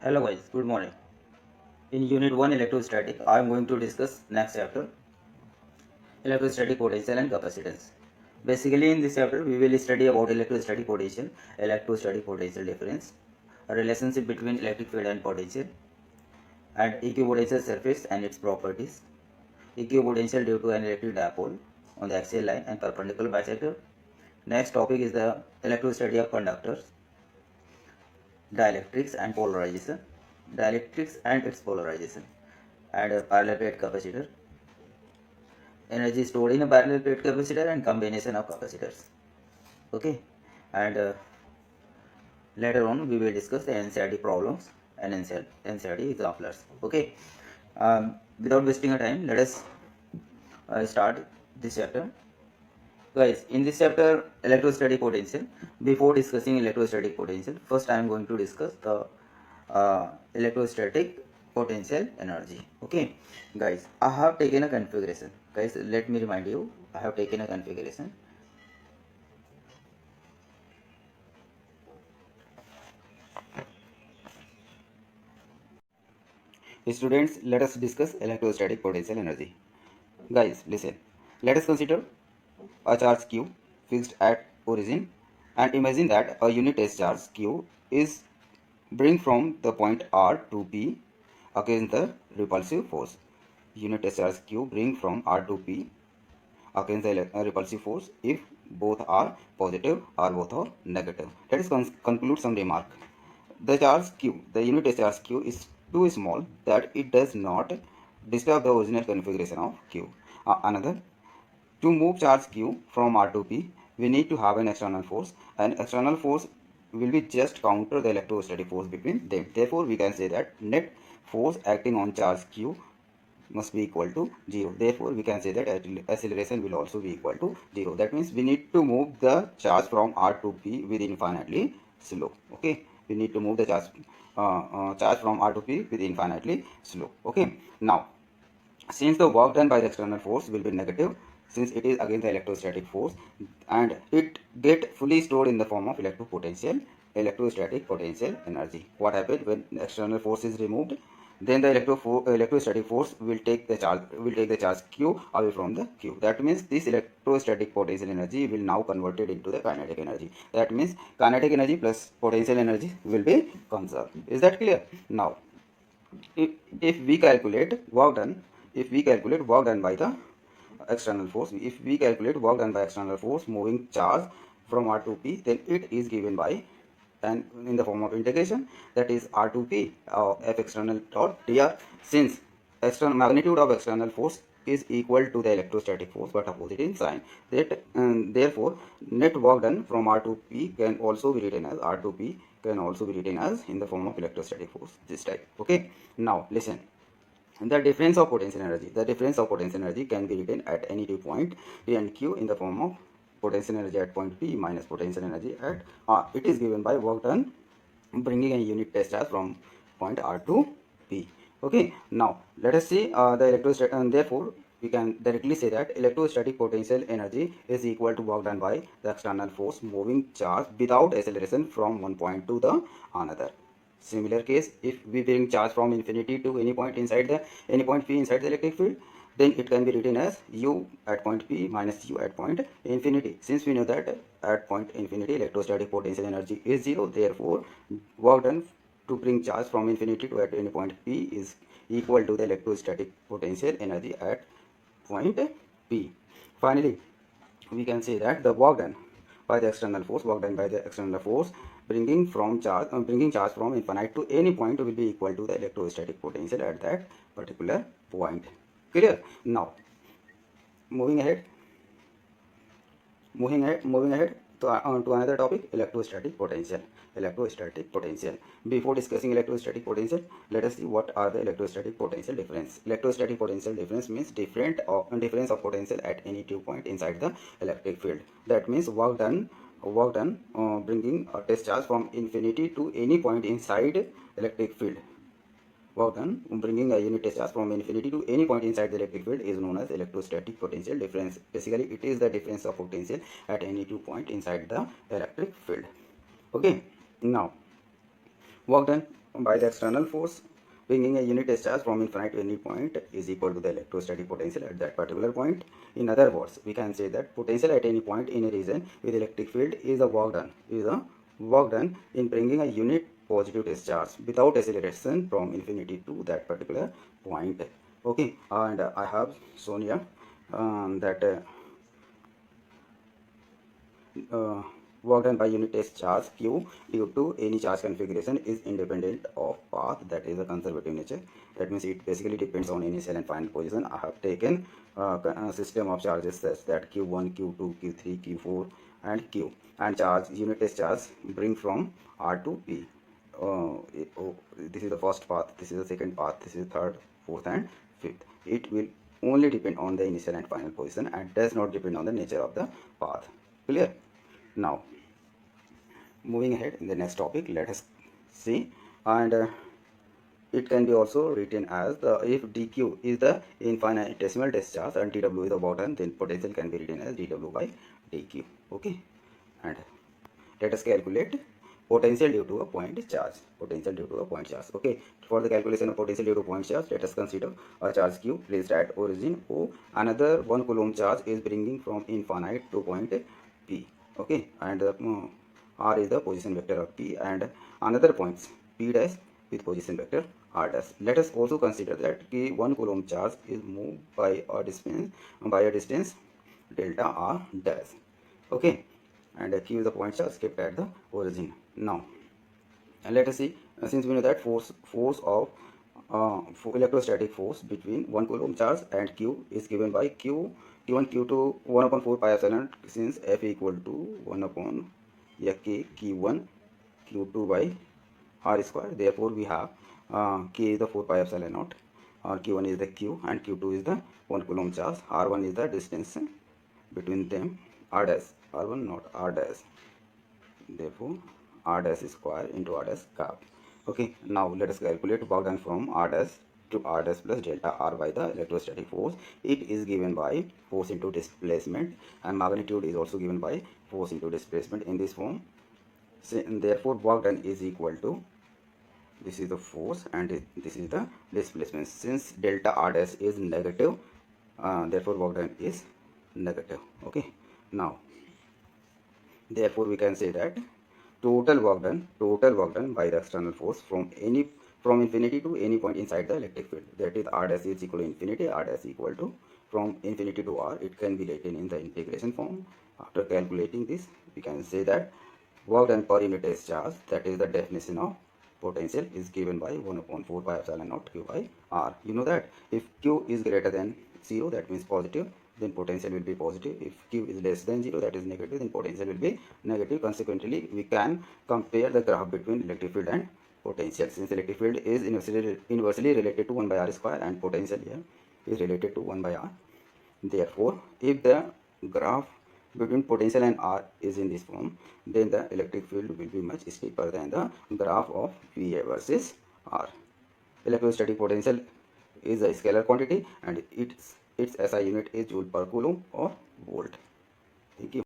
Hello guys, good morning. In Unit 1 Electrostatic, I am going to discuss next chapter, Electrostatic Potential and Capacitance. Basically in this chapter, we will study about electrostatic potential difference, a relationship between electric field and potential, and equipotential surface and its properties, equipotential due to an electric dipole on the axial line and perpendicular bisector. Next topic is the electrostatic of conductors, dielectrics and polarization, dielectrics and its polarization, and a parallel plate capacitor, energy stored in a parallel plate capacitor and combination of capacitors. Okay, and later on we will discuss the NCERT problems and NCERT examples. Okay, without wasting a time, let us start this chapter. Guys, in this chapter, electrostatic potential. Before discussing electrostatic potential, first I am going to discuss the electrostatic potential energy. Okay, guys, I have taken a configuration. Guys, let me remind you, I have taken a configuration. Students, let us discuss electrostatic potential energy. Guys, listen. Let us consider a charge q fixed at origin and imagine that a unit S charge q is bring from the point R to P against the repulsive force. Unit S charge q bring from R to P against the repulsive force if both are positive or both are negative. Let us conclude some remark. The charge q, the unit S charge q is too small that it does not disturb the original configuration of q. Another, to move charge q from R to P, we need to have an external force, and external force will be just counter the electrostatic force between them. Therefore, we can say that net force acting on charge q must be equal to 0. Therefore, we can say that acceleration will also be equal to 0. That means we need to move the charge from R to P with infinitely slow. Okay, we need to move the charge from R to P with infinitely slow. Okay, now since the work done by the external force will be negative, since it is against the electrostatic force, and it get fully stored in the form of electrostatic potential energy. What happens when external force is removed? Then the electrostatic force will take the charge q away from the q. That means this electrostatic potential energy will now converted into the kinetic energy. That means kinetic energy plus potential energy will be conserved. Is that clear? Now, if we calculate work done, by the external force, if we calculate work done by external force moving charge from R to P, then it is given by, and in the form of integration, that is R to P F external dot dr. Since external magnitude of external force is equal to the electrostatic force but opposite in sign, that therefore net work done from R to P can also be written as R to P can also be written as in the form of electrostatic force, this type. Okay, now listen. The difference of potential energy can be written at any two point P and Q in the form of potential energy at point P minus potential energy at R. It is given by work done bringing a unit test charge from point R to P. Okay, now let us see the electrostatic, and therefore we can directly say that electrostatic potential energy is equal to work done by the external force moving charge without acceleration from one point to the another. Similar case, if we bring charge from infinity to any point P inside the electric field, then it can be written as u at point P minus u at point infinity. Since we know that at point infinity electrostatic potential energy is 0, therefore work done to bring charge from infinity to at any point P is equal to the electrostatic potential energy at point P. Finally, we can say that the work done by the external force bringing charge from infinite to any point will be equal to the electrostatic potential at that particular point. Clear? Now, moving ahead to another topic, electrostatic potential. Before discussing electrostatic potential, let us see what are the electrostatic potential difference. Electrostatic potential difference means difference of potential at any 2 point inside the electric field. That means work done bringing a test charge from infinity to any point inside electric field. Work done bringing a unit test charge from infinity to any point inside the electric field is known as electrostatic potential difference. Basically, it is the difference of potential at any 2 point inside the electric field. Okay, now work done by the external force bringing a unit discharge from infinite to any point is equal to the electrostatic potential at that particular point. In other words, we can say that potential at any point in a region with electric field is a work done in bringing a unit positive discharge without acceleration from infinity to that particular point. Okay, and I have shown here that uh, work done by unit test charge q due to any charge configuration is independent of path, that is a conservative nature. That means it basically depends on initial and final position. I have taken a system of charges such that q1, q2, q3, q4 and q, and charge unit test charge bring from r to p. This is the first path, this is the second path, this is third, fourth and fifth. It will only depend on the initial and final position and does not depend on the nature of the path. Clear? Now moving ahead in the next topic, let us see, and it can be also written as the if dq is the infinitesimal discharge and dw is the work done, then potential can be written as dw by dq. Okay, and let us calculate potential due to a point charge. Potential due to a point charge. Okay, for the calculation of potential due to point charge, let us consider a charge q placed at origin O. Another 1 coulomb charge is bringing from infinite to point P. Okay, and r is the position vector of P, and another points P dash with position vector r dash. Let us also consider that 1 coulomb charge is moved by a distance delta r dash. Okay, and q is the point charge kept at the origin. Now let us see, since we know that force of electrostatic force between 1 coulomb charge and q is given by q1 q2 1 upon 4 pi epsilon, since f equal to 1 upon k q1 q2 by r square. Therefore we have k is the 4 pi epsilon naught, q1 is the q and q2 is the 1 coulomb charge, r1 is the distance between them, r dash, r1 not r dash, therefore r dash square into r dash cap. Okay, now let us calculate work done from r dash to r dash plus delta r by the electrostatic force. It is given by force into displacement, and magnitude is also given by force into displacement in this form. Therefore work done is equal to, this is the force and this is the displacement. Since delta r dash is negative, therefore work done is negative. Okay, now therefore we can say that total work done by the external force from infinity to any point inside the electric field, that is r dash is equal to infinity, r dash equal to from infinity to r. It can be written in the integration form. After calculating this, we can say that work done per unit discharge, that is the definition of potential, is given by 1 upon 4 pi epsilon naught q by r. You know that if q is greater than 0, that means positive, then potential will be positive. If q is less than 0, that is negative, then potential will be negative. Consequently, we can compare the graph between electric field and potential. Since electric field is inversely related to 1 by r square and potential here is related to 1 by r. Therefore, if the graph between potential and r is in this form, then the electric field will be much steeper than the graph of Va versus r. Electrostatic potential is a scalar quantity and its SI unit is joule per coulomb or volt. Thank you.